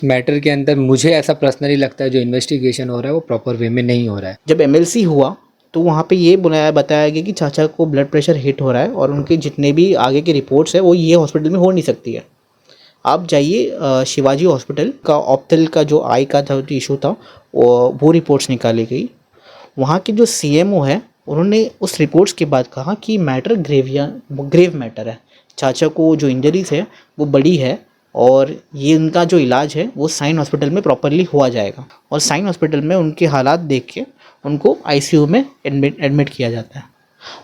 Matter के अंदर मुझे ऐसा पर्सनली लगता है जो इन्वेस्टिगेशन हो रहा है वो प्रॉपर वे में नहीं हो रहा है। जब एमएलसी हुआ तो वहाँ पे ये बताया गया कि चाचा को ब्लड प्रेशर हिट हो रहा है और उनके जितने भी आगे की रिपोर्ट्स है वो ये हॉस्पिटल में हो नहीं सकती है। आप जाइए शिवाजी हॉस्पिटल का ऑप्थल का जो आई का था इशू था वो रिपोर्ट्स निकाली गई। वहाँ के जो सीएमओ है उन्होंने उस रिपोर्ट्स के बाद कहा कि मैटर ग्रेव मैटर है। चाचा को जो इंजरीज है वो बड़ी है और ये उनका जो इलाज है वो साइन हॉस्पिटल में प्रॉपरली हुआ जाएगा और साइन हॉस्पिटल में उनके हालात देख के उनको आईसीयू में एडमिट किया जाता है।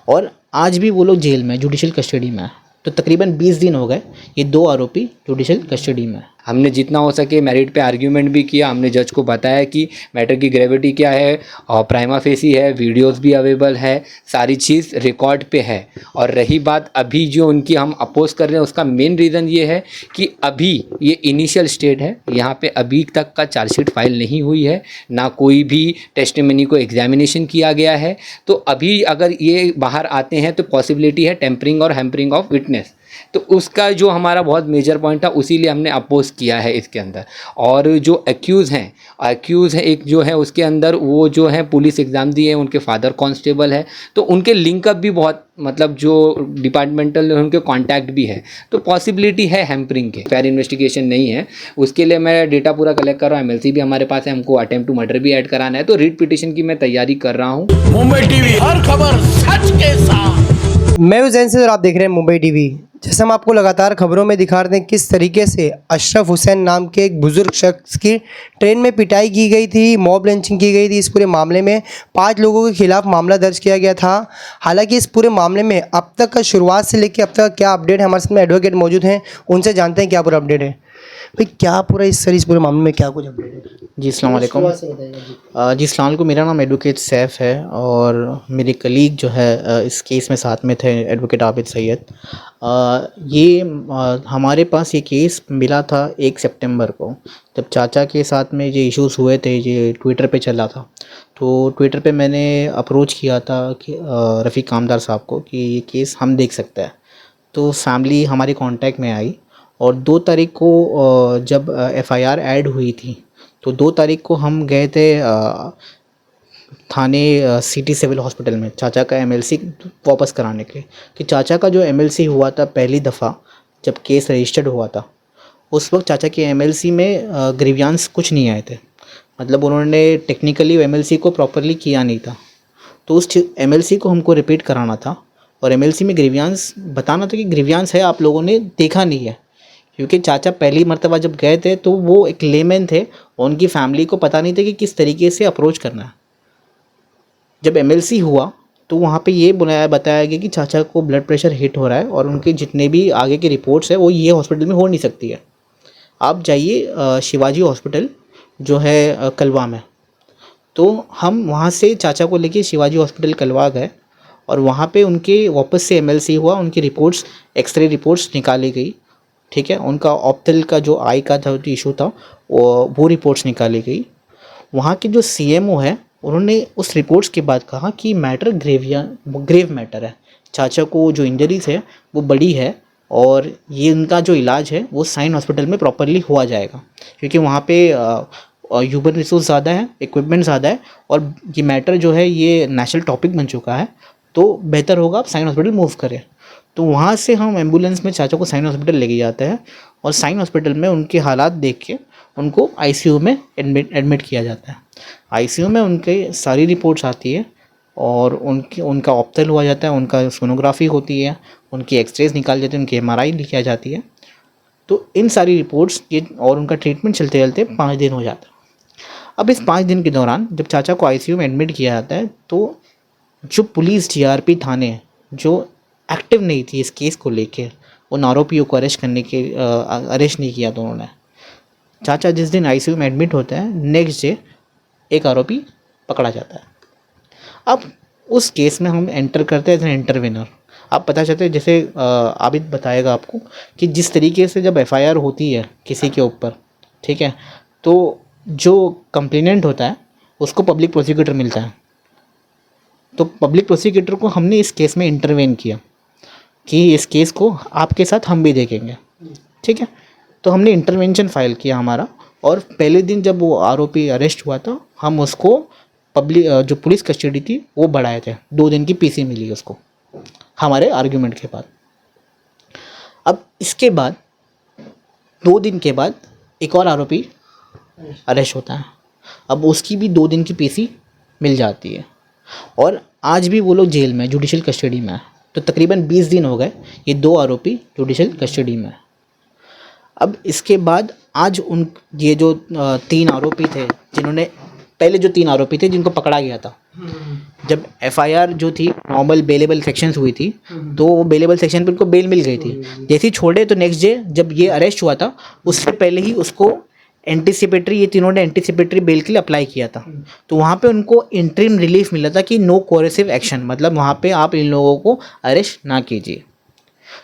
और आज भी वो लोग जेल में जुडिशल कस्टडी में है। तो तकरीबन 20 दिन हो गए ये दो आरोपी जुडिशल कस्टडी में है। हमने जितना हो सके मेरिट पे आर्ग्यूमेंट भी किया, हमने जज को बताया कि मैटर की ग्रेविटी क्या है और प्राइमा फेसी है, वीडियोस भी अवेलेबल है, सारी चीज़ रिकॉर्ड पे है। और रही बात अभी जो उनकी हम अपोज कर रहे हैं उसका मेन रीज़न ये है कि अभी ये इनिशियल स्टेट है, यहाँ पे अभी तक का चार्जशीट फाइल नहीं हुई है, ना कोई भी टेस्टिमनी को एग्जामिनेशन किया गया है। तो अभी अगर ये बाहर आते हैं तो पॉसिबिलिटी है टेम्परिंग और हैम्परिंग ऑफ विटनेस। तो उसका जो हमारा बहुत मेजर पॉइंट था उसीलिए हमने अपोज किया है इसके अंदर। और जो एक्यूज़ है एक जो है उसके अंदर वो जो है पुलिस एग्ज़ाम दिए हैं, उनके फादर कांस्टेबल है, तो उनके लिंकअप भी बहुत मतलब जो डिपार्टमेंटल उनके कांटेक्ट भी है, तो पॉसिबिलिटी है हैम्परिंग के। फेयर इन्वेस्टिगेशन नहीं है, उसके लिए मैं डेटा पूरा कलेक्ट कर रहा हूँ। एमएलसी भी हमारे पास है, हमको अटेम्प्ट टू मर्डर भी ऐड कराना है, तो रिट पिटिशन की मैं तैयारी कर रहा हूँ। मुंबई टीवी हर खबर सच के साथ। मैं हूं जैन से और आप देख रहे हैं मुंबई टीवी। जैसे हम आपको लगातार खबरों में दिखा रहे हैं किस तरीके से अशरफ हुसैन नाम के एक बुजुर्ग शख्स की ट्रेन में पिटाई की गई थी, मॉब लिंचिंग की गई थी। इस पूरे मामले में 5 लोगों के खिलाफ मामला दर्ज किया गया था। हालांकि इस पूरे मामले में अब तक का शुरुआत से लेकर अब तक क्या अपडेट है, हमारे साथ में एडवोकेट मौजूद हैं, उनसे जानते हैं क्या पूरा अपडेट है। भाई क्या पूरा इस पूरे मामले में क्या कुछ अपडेट है? जी अस्सलाम वालेकुम। जी अस्सलाम वालेकुम। मेरा नाम एडवोकेट सैफ़ है और मेरे कलीग जो है इस केस में साथ में थे एडवोकेट आबिद सैयद। हमारे पास ये केस मिला था 1 सितंबर को, जब चाचा के साथ में ये इश्यूज़ हुए थे। ये ट्विटर पे चला था, तो ट्विटर पे मैंने अप्रोच किया था कि रफ़ीक कामदार साहब को कि ये केस हम देख सकते हैं। तो फैमिली हमारे कांटेक्ट में आई और 2 तारीख को जब एफआईआर ऐड हुई थी तो 2 तारीख को हम गए थे थाने सिटी सिविल हॉस्पिटल में चाचा का एमएलसी वापस कराने के। कि चाचा का जो एमएलसी हुआ था पहली दफ़ा जब केस रजिस्टर्ड हुआ था, उस वक्त चाचा के एमएलसी में ग्रीवियांस कुछ नहीं आए थे। मतलब उन्होंने टेक्निकली एमएलसी को प्रॉपरली किया नहीं था, तो उस एमएलसी को हमको रिपीट कराना था और एमएलसी में ग्रीवियांस बताना था कि ग्रीवियांस है, आप लोगों ने देखा नहीं है। क्योंकि चाचा पहली मर्तबा जब गए थे तो वो एक लेमैन थे, उनकी फैमिली को पता नहीं था कि किस तरीके से अप्रोच करना है। जब एमएलसी हुआ तो वहाँ पे ये बताया गया कि चाचा को ब्लड प्रेशर हिट हो रहा है और उनके जितने भी आगे की रिपोर्ट्स है वो ये हॉस्पिटल में हो नहीं सकती है। आप जाइए शिवाजी हॉस्पिटल जो है कलवा में। तो हम वहाँ से चाचा को लेके शिवाजी हॉस्पिटल कलवा गए और वहाँ पे उनके वापस से एमएलसी हुआ, उनकी रिपोर्ट्स एक्सरे रिपोर्ट्स निकाली गई। ठीक है, उनका ऑप्थल का जो आई का था इशू था वो रिपोर्ट्स निकाली गई। वहाँ के जो सीएमओ है उन्होंने उस रिपोर्ट्स के बाद कहा कि मैटर ग्रेव मैटर है। चाचा को जो इंजरीज है वो बड़ी है और ये उनका जो इलाज है वो साइन हॉस्पिटल में प्रॉपरली हुआ जाएगा। क्योंकि वहाँ पे ह्यूमन रिसोर्स ज़्यादा है, इक्विपमेंट ज़्यादा है और ये मैटर जो है ये नेशनल टॉपिक बन चुका है, तो बेहतर होगा आप साइन हॉस्पिटल मूव करें। तो वहाँ से हम एम्बुलेंस में चाचा को साइन हॉस्पिटल लेके जाते हैं और साइन हॉस्पिटल में उनके हालात देख के उनको आईसीयू में एडमिट किया जाता है। आईसीयू में उनके सारी रिपोर्ट्स आती है और उनका ऑप्थल हुआ जाता है, उनका सोनोग्राफी होती है, उनकी एक्सरेज निकाल जाती है, उनकी एमआरआई लिखी जाती है। तो इन सारी रिपोर्ट्स के और उनका ट्रीटमेंट चलते चलते 5 दिन हो जाता है। अब इस 5 दिन के दौरान जब चाचा को आईसीयू में एडमिट किया जाता है तो जो पुलिस जीआरपी थाने जो एक्टिव नहीं थी इस केस को लेके, उन आरोपियों को अरेस्ट नहीं किया तो उन्होंने। चाचा जिस दिन आईसीयू में एडमिट होता है नेक्स्ट डे एक आरोपी पकड़ा जाता है। अब उस केस में हम एंटर करते हैं एज एन इंटरवेनर। आप पता चलता है, जैसे आबिद बताएगा आपको कि जिस तरीके से जब एफआईआर होती है किसी के ऊपर, ठीक है, तो जो कंप्लेनेंट होता है उसको पब्लिक प्रोसिक्यूटर मिलता है। तो पब्लिक प्रोसिक्यूटर को हमने इस केस में इंटरवेन किया कि इस केस को आपके साथ हम भी देखेंगे। ठीक है, तो हमने इंटरवेंशन फाइल किया हमारा और पहले दिन जब वो आरोपी अरेस्ट हुआ था, हम उसको जो पुलिस कस्टडी थी वो बढ़ाए थे, 2 दिन की पीसी मिली उसको हमारे आर्ग्यूमेंट के बाद। अब इसके बाद 2 दिन के बाद एक और आरोपी अरेस्ट होता है, अब उसकी भी 2 दिन की पीसी मिल जाती है और आज भी वो लोग जेल में जुडिशल कस्टडी में है। तो तकरीबन 20 दिन हो गए ये 2 आरोपी जुडिशल कस्टडी में है। अब इसके बाद आज ये जो 3 आरोपी थे, जिन्होंने पहले जो 3 आरोपी थे जिनको पकड़ा गया था, जब एफआईआर जो थी नॉर्मल बेलेबल सेक्शंस हुई थी, तो वो बेलेबल सेक्शन पे उनको बेल मिल गई थी। जैसे ही छोड़े तो नेक्स्ट डे जब ये अरेस्ट हुआ था, उससे पहले ही उसको एंटीसिपेटरी, ये तीनों ने एंटीसिपेटरी बेल के लिए अप्लाई किया था। तो वहाँ पे उनको इंटरिम रिलीफ मिला था कि नो कोरेसिव एक्शन, मतलब वहाँ पे आप इन लोगों को अरेस्ट ना कीजिए।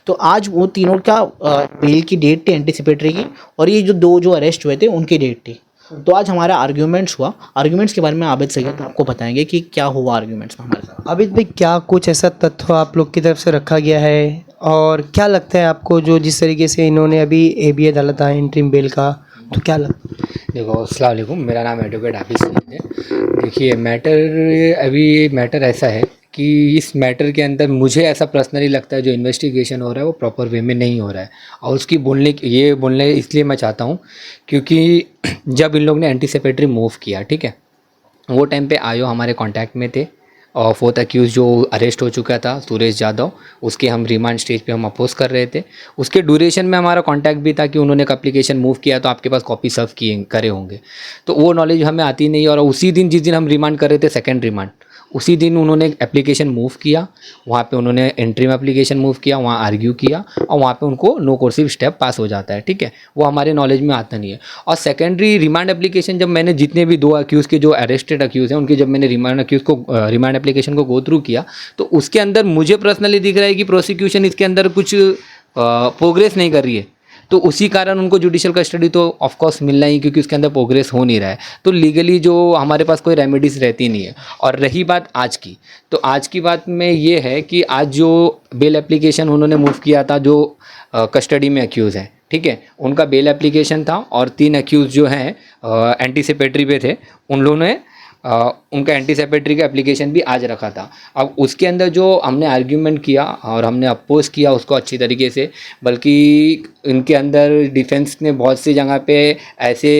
तो आज वो तीनों का बेल की डेट थी एंटीसिपेटरी की, और ये जो 2 जो अरेस्ट हुए थे उनकी डेट थी। तो आज हमारा आर्ग्यूमेंट्स हुआ। आर्ग्यूमेंट्स के बारे में आबिद सैयद आपको बताएंगे कि क्या हुआ आर्ग्यूमेंट्स में हमारे साथ। अभी भाई क्या कुछ ऐसा तथ्य आप लोग की तरफ से रखा गया है, और क्या लगता है आपको जो जिस तरीके से इन्होंने अभी एबी अदालत आए इंटरिम बेल का, तो क्या लगता है? देखो, अस्सलाम वालेकुम, मेरा नाम एडवोकेट हाफिज़ सईद है। देखिए, मैटर ऐसा है कि इस मैटर के अंदर मुझे ऐसा पर्सनली लगता है जो इन्वेस्टिगेशन हो रहा है वो प्रॉपर वे में नहीं हो रहा है। और उसकी बोलने इसलिए मैं चाहता हूँ क्योंकि जब इन लोग ने एंटीसिपेटरी मूव किया, ठीक है, वो टाइम पे आयो हमारे कांटेक्ट में थे, और 4th अक्यूज़ जो अरेस्ट हो चुका था सुरेश यादव, उसके हम रिमांड स्टेज पे हम अपोज कर रहे थे। उसके ड्यूरेशन में हमारा कांटेक्ट भी था कि उन्होंने एक एप्लीकेशन मूव किया तो आपके पास कॉपी सर्व करे होंगे, तो वो नॉलेज हमें आती नहीं। और उसी दिन जिस दिन हम रिमांड कर रहे थे, सेकेंड रिमांड, उसी दिन उन्होंने एप्लीकेशन मूव किया, वहाँ पे उन्होंने इंटरिम एप्लीकेशन मूव किया, वहाँ आर्ग्यू किया, और वहाँ पे उनको नो कोर्सिव स्टेप पास हो जाता है, ठीक है, वो हमारे नॉलेज में आता नहीं है। और सेकेंडरी रिमांड एप्लीकेशन जब मैंने जितने भी 2 अक्यूज़ के जो अरेस्टेड अक्यूज़ हैं उनके जब मैंने रिमांड एप्लीकेशन को गो थ्रू किया, तो उसके अंदर मुझे पर्सनली दिख रहा है कि प्रोसिक्यूशन इसके अंदर कुछ प्रोग्रेस नहीं कर रही है। तो उसी कारण उनको जुडिशल कस्टडी तो ऑफ कोर्स मिलना ही, क्योंकि उसके अंदर प्रोग्रेस हो नहीं रहा है, तो लीगली जो हमारे पास कोई रेमेडीज़ रहती नहीं है। और रही बात आज की, तो आज की बात में ये है कि आज जो बेल एप्लीकेशन उन्होंने मूव किया था, जो कस्टडी में अक्यूज़ हैं, ठीक है, उनका बेल एप्लीकेशन था, और 3 अक्यूज़ जो हैं एंटीसिपेटरी पे थे, उन लोगों ने उनका एंटीसिपेटरी का एप्लीकेशन भी आज रखा था। अब उसके अंदर जो हमने आर्ग्यूमेंट किया और हमने अपोज किया उसको अच्छी तरीके से, बल्कि इनके अंदर डिफेंस ने बहुत सी जगह पे ऐसे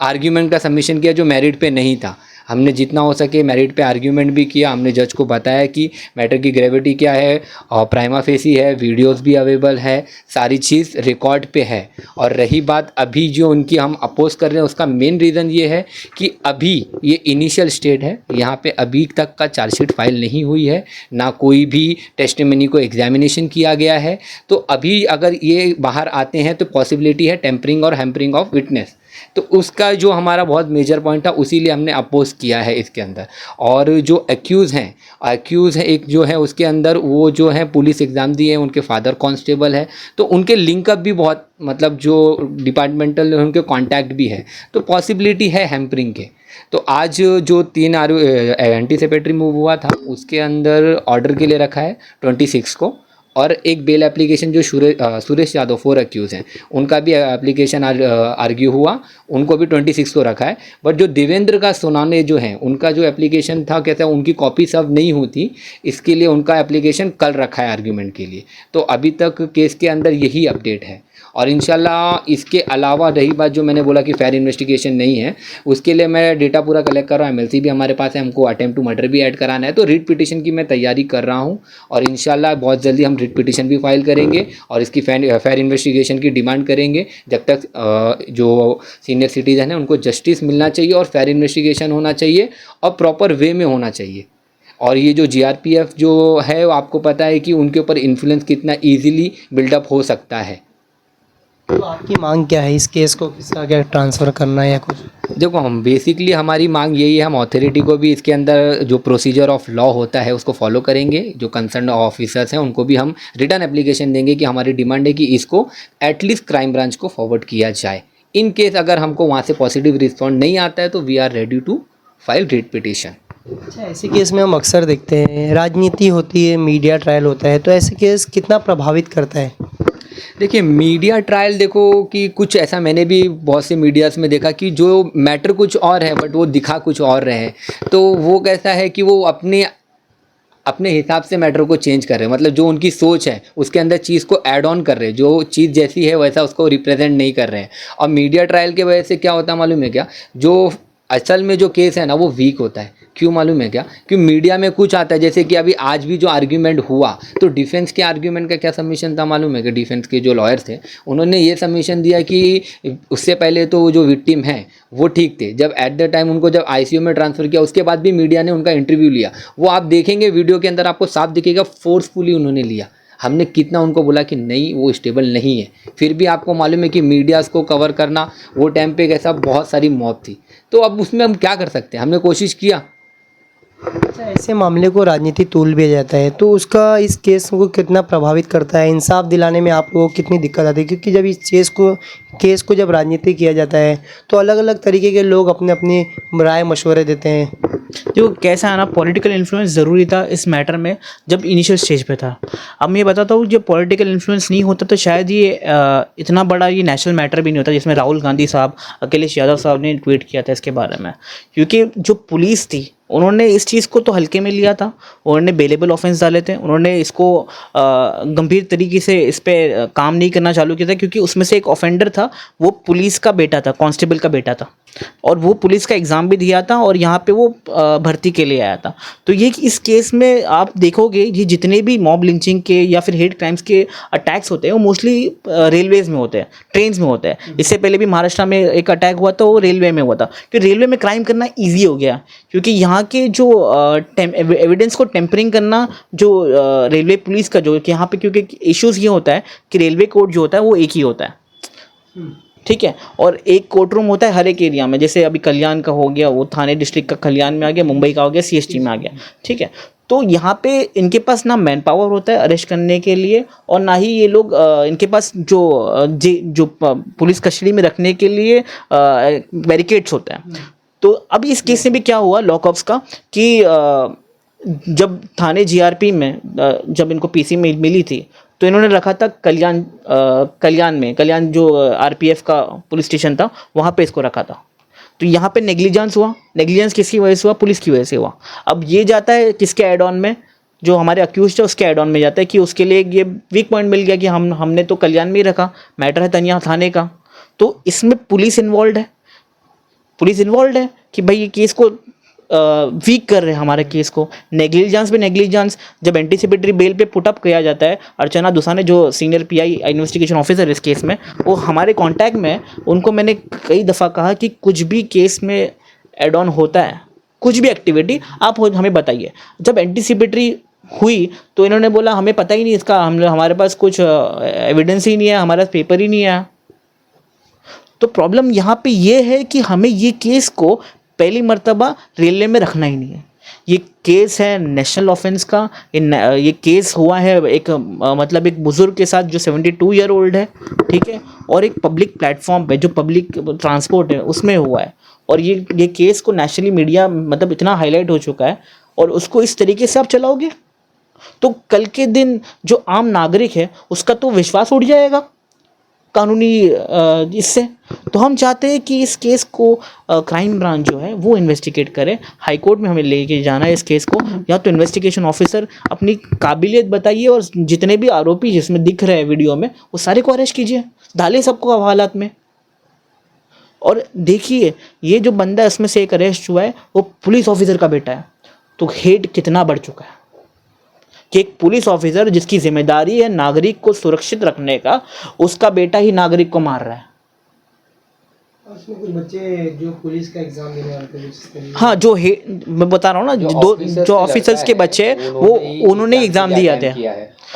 आर्ग्यूमेंट का सबमिशन किया जो मेरिट पे नहीं था। हमने जितना हो सके मेरिट पे आर्ग्यूमेंट भी किया, हमने जज को बताया कि मैटर की ग्रेविटी क्या है, और प्राइमा फेसी है, वीडियोस भी अवेलेबल है, सारी चीज़ रिकॉर्ड पे है। और रही बात अभी जो उनकी हम अपोज कर रहे हैं, उसका मेन रीज़न ये है कि अभी ये इनिशियल स्टेट है, यहाँ पे अभी तक का चार्जशीट फाइल नहीं हुई है, ना कोई भी टेस्टिमनी को एग्जामिनेशन किया गया है। तो अभी अगर ये बाहर आते हैं तो पॉसिबिलिटी है टेम्परिंग और हैम्परिंग ऑफ विटनेस, तो उसका जो हमारा बहुत मेजर पॉइंट था, उसीलिए हमने अपोज किया है इसके अंदर। और जो अक्यूज़ हैं एक जो है उसके अंदर वो जो है पुलिस एग्ज़ाम दिए हैं, उनके फादर कांस्टेबल है, तो उनके लिंकअप भी बहुत, मतलब जो डिपार्टमेंटल उनके कांटेक्ट भी है, तो पॉसिबिलिटी है हैम्परिंग के। तो आज जो 3 एंटीसिपेटरी मूव हुआ था उसके अंदर ऑर्डर के लिए रखा है 26 को, और एक बेल एप्लीकेशन जो सुरेश यादव 4 अक्यूज़ हैं उनका भी एप्लीकेशन आर्ग्यू हुआ, उनको भी 26 को रखा है। बट जो देवेंद्र का सोनाने जो हैं उनका जो एप्लीकेशन था, कहते हैं उनकी कॉपी सब नहीं होती, इसके लिए उनका एप्लीकेशन कल रखा है आर्ग्यूमेंट के लिए। तो अभी तक केस के अंदर यही अपडेट है। और इंशाल्लाह इसके अलावा रही बात जो मैंने बोला कि फेयर इन्वेस्टिगेशन नहीं है, उसके लिए मैं डेटा पूरा कलेक्ट कर रहा हूँ, MLC भी हमारे पास है, हमको अटेम्प्ट टू मर्डर भी ऐड कराना है, तो रिट पिटिशन की मैं तैयारी कर रहा हूँ। और इंशाल्लाह बहुत जल्दी हम रिट पिटिशन भी फाइल करेंगे और इसकी फेयर इन्वेस्टिगेशन की डिमांड करेंगे। जब तक जो सीनियर सिटीजन है उनको जस्टिस मिलना चाहिए और फेयर इन्वेस्टिगेशन होना चाहिए और प्रॉपर वे में होना चाहिए। और ये जो GRPF जो है वो आपको पता है कि उनके ऊपर इन्फ्लुएंस कितना ईजिली बिल्डअप हो सकता है। तो आपकी मांग क्या है, इस केस को किसका क्या ट्रांसफ़र करना है या कुछ? देखो, हम बेसिकली हमारी मांग यही है, हम अथॉरिटी को भी इसके अंदर जो प्रोसीजर ऑफ लॉ होता है उसको फॉलो करेंगे। जो कंसर्न ऑफिसर्स हैं उनको भी हम रिटर्न एप्लीकेशन देंगे कि हमारी डिमांड है कि इसको एटलीस्ट क्राइम ब्रांच को फॉरवर्ड किया जाए। इन केस अगर हमको वहाँ से पॉजिटिव रिस्पॉन्ड नहीं आता है तो we are ready to file writ petition. अच्छा, ऐसे केस में हम अक्सर देखते हैं राजनीति होती है, मीडिया ट्रायल होता है, तो ऐसे केस कितना प्रभावित करता है? देखिए मीडिया ट्रायल देखो कि कुछ ऐसा मैंने भी बहुत से मीडियाज़ में देखा कि जो मैटर कुछ और है बट वो दिखा कुछ और रहे हैं। तो वो कैसा है कि वो अपने अपने हिसाब से मैटर को चेंज कर रहे हैं, मतलब जो उनकी सोच है उसके अंदर चीज़ को ऐड ऑन कर रहे हैं, जो चीज़ जैसी है वैसा उसको रिप्रेजेंट नहीं कर रहे हैं। और मीडिया ट्रायल के वजह से क्या होता है मालूम है क्या, जो असल में जो केस है ना वो वीक होता है। क्यों मालूम है क्या, कि मीडिया में कुछ आता है, जैसे कि अभी आज भी जो आर्ग्यूमेंट हुआ तो डिफेंस के आर्ग्यूमेंट का क्या सबमिशन था मालूम है कि डिफेंस के जो लॉयर थे उन्होंने ये सबमिशन दिया कि उससे पहले तो जो विक्टिम है वो ठीक थे, जब एट द टाइम उनको जब आईसीयू में ट्रांसफ़र किया उसके बाद भी मीडिया ने उनका इंटरव्यू लिया। वो आप देखेंगे वीडियो के अंदर आपको साफ दिखेगा, फोर्सफुली उन्होंने लिया। हमने कितना उनको बोला कि नहीं वो स्टेबल नहीं है, फिर भी आपको मालूम है कि मीडियाज़ को कवर करना वो टाइम पे कैसा बहुत सारी मौत थी। तो अब उसमें हम क्या कर सकते हैं, हमने कोशिश किया। अच्छा, ऐसे मामले को राजनीति तूल दिया जाता है तो उसका इस केस को कितना प्रभावित करता है, इंसाफ दिलाने में आपको कितनी दिक्कत आती है? क्योंकि जब इस केस को जब राजनीति किया जाता है तो अलग अलग तरीके के लोग अपने अपनी राय मशवरे देते हैं। जो कैसा है ना, पॉलिटिकल इन्फ्लुएंस ज़रूरी था इस मैटर में जब इनिशियल स्टेज पे था। अब मैं बताता हूँ, जब पॉलिटिकल इन्फ्लुएंस नहीं होता तो शायद ये इतना बड़ा ये नेशनल मैटर भी नहीं होता, जिसमें राहुल गांधी साहब, अखिलेश यादव साहब ने ट्वीट किया था इसके बारे में। क्योंकि जो पुलिस थी उन्होंने इस चीज़ को तो हल्के में लिया था, उन्होंने बेलेबल ऑफेंस डाले थे, उन्होंने इसको गंभीर तरीके से इस पर काम नहीं करना चालू किया था। क्योंकि उसमें से एक ऑफेंडर था, वो पुलिस का बेटा था, कांस्टेबल का बेटा था, और वो पुलिस का एग्ज़ाम भी दिया था और यहाँ पे वो भर्ती के लिए आया था। तो ये इस केस में आप देखोगे ये जितने भी मॉब लिंचिंग के या फिर हेट क्राइम्स के अटैक्स होते हैं वो मोस्टली रेलवेज़ में होते हैं, ट्रेन्स में होते हैं। इससे पहले भी महाराष्ट्र में एक अटैक हुआ था, वो रेलवे में हुआ था। कि रेलवे में क्राइम करना ईजी हो गया क्योंकि यहाँ के जो एविडेंस को टेम्परिंग करना, जो रेलवे पुलिस का जो कि यहाँ पे, क्योंकि इश्यूज़ ये होता है कि रेलवे कोर्ट जो होता है वो एक ही होता है, ठीक है, और एक कोर्ट रूम होता है हर एक एरिया में। जैसे अभी कल्याण का हो गया, वो थाने डिस्ट्रिक्ट का कल्याण में आ गया, मुंबई का हो गया सीएसटी में आ गया, ठीक है। तो यहाँ पे इनके पास ना मैन पावर होता है अरेस्ट करने के लिए, और ना ही ये लोग इनके पास जो पुलिस कस्टडी में रखने के लिए बैरिकेड्स होते हैं। तो अभी इस केस में भी क्या हुआ लॉकअप्स का कि जब थाने जीआरपी में जब इनको पीसी में मिली थी तो इन्होंने रखा था कल्याण जो आरपीएफ का पुलिस स्टेशन था वहाँ पे इसको रखा था। तो यहाँ पे नेग्लिजेंस हुआ। नेग्लिजेंस किसकी वजह से हुआ? पुलिस की वजह से हुआ। अब ये जाता है किसके एड ऑन में? जो हमारे अक्यूज है उसके एड ऑन में जाता है कि उसके लिए ये वीक पॉइंट मिल गया कि हमने तो कल्याण में ही रखा, मैटर है तनिया थाने का। तो इसमें पुलिस इन्वॉल्व है कि भाई ये केस को वीक कर रहे हैं हमारे केस को। नेग्लिजेंस पे नेग्लिजेंस। जब एंटीसिपेटरी बेल पे पुटअप किया जाता है, अर्चना दुसाने जो सीनियर पीआई इन्वेस्टिगेशन ऑफिसर इस केस में, वो हमारे कांटेक्ट में, उनको मैंने कई दफ़ा कहा कि कुछ भी केस में एड ऑन होता है, कुछ भी एक्टिविटी आप हमें बताइए। जब एंटीसिपेटरी हुई तो इन्होंने बोला हमें पता ही नहीं इसका, हमारे पास कुछ एविडेंस ही नहीं है, हमारे पास पेपर ही नहीं है। तो प्रॉब्लम यहाँ पे ये है कि हमें ये केस को पहली मर्तबा रेलवे में रखना ही नहीं है। ये केस है नेशनल ऑफेंस का। ये केस हुआ है एक मतलब एक बुज़ुर्ग के साथ जो 72 ईयर ओल्ड है, ठीक है, और एक पब्लिक प्लेटफॉर्म पे जो पब्लिक ट्रांसपोर्ट है उसमें हुआ है। और ये केस को नेशनली मीडिया मतलब इतना हाईलाइट हो चुका है, और उसको इस तरीके से आप चलाओगे तो कल के दिन जो आम नागरिक है उसका तो विश्वास उठ जाएगा कानूनी इससे। तो हम चाहते हैं कि इस केस को क्राइम ब्रांच जो है वो इन्वेस्टिगेट करे। हाई कोर्ट में हमें लेके जाना है इस केस को, या तो इन्वेस्टिगेशन ऑफिसर अपनी काबिलियत बताइए और जितने भी आरोपी जिसमें दिख रहे हैं वीडियो में वो सारे को अरेस्ट कीजिए, डालें सबको हवालात में। और देखिए ये जो बंदा इसमें से एक अरेस्ट हुआ है वो पुलिस ऑफिसर का बेटा है। तो हेट कितना बढ़ चुका है कि एक पुलिस ऑफिसर जिसकी जिम्मेदारी है नागरिक को सुरक्षित रखने का, उसका बेटा ही नागरिक को मार रहा है। उसमें कुछ बच्चे जो पुलिस का एग्जाम देने वाले थे, हाँ, मैं बता रहा हूँ ना, जो ऑफिसर्स के बच्चे हैं वो उन्होंने एग्जाम दिया था।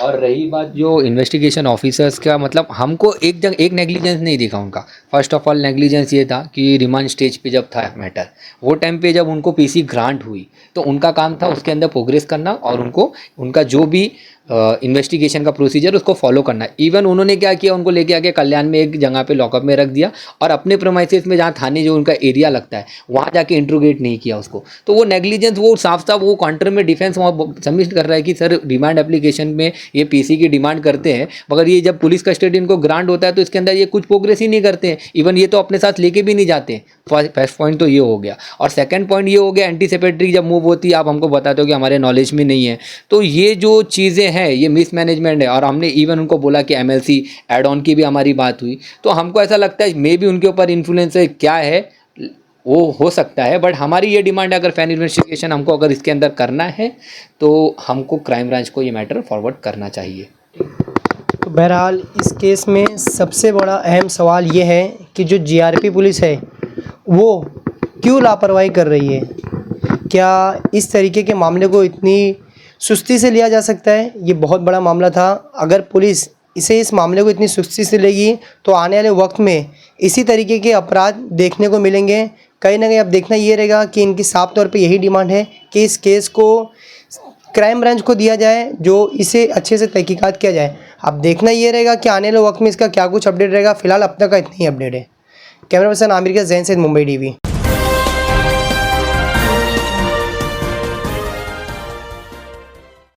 और रही बात जो इन्वेस्टिगेशन ऑफिसर्स का, मतलब हमको एक नेग्लिजेंस नहीं दिखा उनका। फर्स्ट ऑफ ऑल नेग्लिजेंस ये था कि रिमांड स्टेज पे जब था मैटर, वो टाइम पे जब उनको पीसी ग्रांट हुई तो उनका काम था उसके अंदर प्रोग्रेस करना और उनको उनका जो भी इन्वेस्टिगेशन का प्रोसीजर उसको फॉलो करना है। इवन उन्होंने क्या किया, उनको लेके आके कल्याण में एक जगह पे लॉकअप में रख दिया और अपने प्रेमाइसेस में जहाँ थाने जो उनका एरिया लगता है वहाँ जाके इंट्रोगेट नहीं किया उसको। तो वो नेग्लिजेंस, वो साफ साफ वो काउंटर में डिफेंस वहाँ सबमिट कर रहा है कि सर रिमांड एप्लीकेशन में ये पीसी की डिमांड करते हैं, मगर ये जब पुलिस कस्टडी इनको ग्रांट होता है तो इसके अंदर ये कुछ प्रोग्रेस ही नहीं करते हैं, इवन ये तो अपने साथ लेके भी नहीं जाते। फर्स्ट पॉइंट तो ये हो गया। और सेकंड पॉइंट ये हो गया, एंटीसिपेटरी जब मूव होती है आप हमको बताते हो कि हमारे नॉलेज में नहीं है, तो ये जो चीज़ें हैं ये मिसमैनेजमेंट है। और हमने इवन उनको बोला कि एमएलसी एड ऑन की भी हमारी बात हुई, तो हमको ऐसा लगता है मे भी उनके ऊपर इन्फ्लुएंस है, क्या है वो हो सकता है, बट हमारी ये डिमांड है अगर फैन इन्वेस्टिगेशन हमको अगर इसके अंदर करना है तो हमको क्राइम ब्रांच को ये मैटर फॉरवर्ड करना चाहिए। तो बहरहाल इस केस में सबसे बड़ा अहम सवाल ये है कि जो जीआरपी पुलिस है वो क्यों लापरवाही कर रही है। क्या इस तरीके के मामले को इतनी सुस्ती से लिया जा सकता है? ये बहुत बड़ा मामला था। अगर पुलिस इस मामले को इतनी सुस्ती से लेगी तो आने वाले वक्त में इसी तरीके के अपराध देखने को मिलेंगे। कहीं ना कहीं अब देखना ये रहेगा कि इनकी साफ तौर पे यही डिमांड है कि इस केस को क्राइम ब्रांच को दिया जाए, जो इसे अच्छे से तहकीकात किया जाए। अब देखना ये रहेगा कि आने वाले वक्त में इसका क्या कुछ अपडेट रहेगा। फिलहाल अब तक का इतना ही अपडेट है। कैमरा पर्सन आमिर के जैन से मुंबई टीवी।